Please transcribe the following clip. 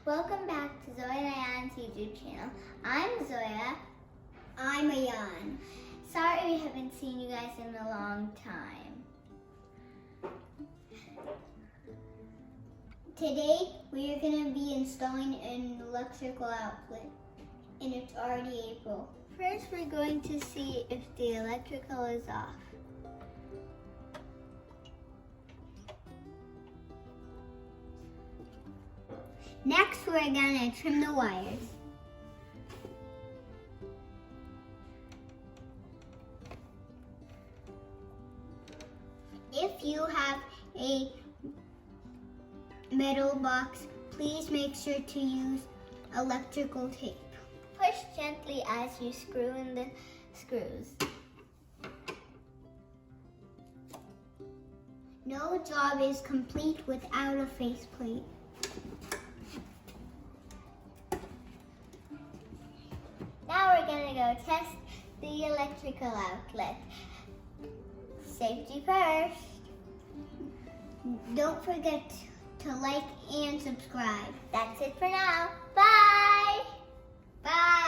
Welcome back to Zoya and Ayaan's YouTube channel. I'm Zoya. I'm Ayaan. Sorry we haven't seen you guys in a long time. Today we are going to be installing an electrical outlet, and it's already April. First we're going to see if the electrical is off. Next, we're going to trim the wires. If you have a metal box, please make sure to use electrical tape. Push gently as you screw in the screws. No job is complete without a faceplate. Now we're going to go test the electrical outlet. Safety first. Don't forget to like and subscribe. That's it for now. Bye! Bye!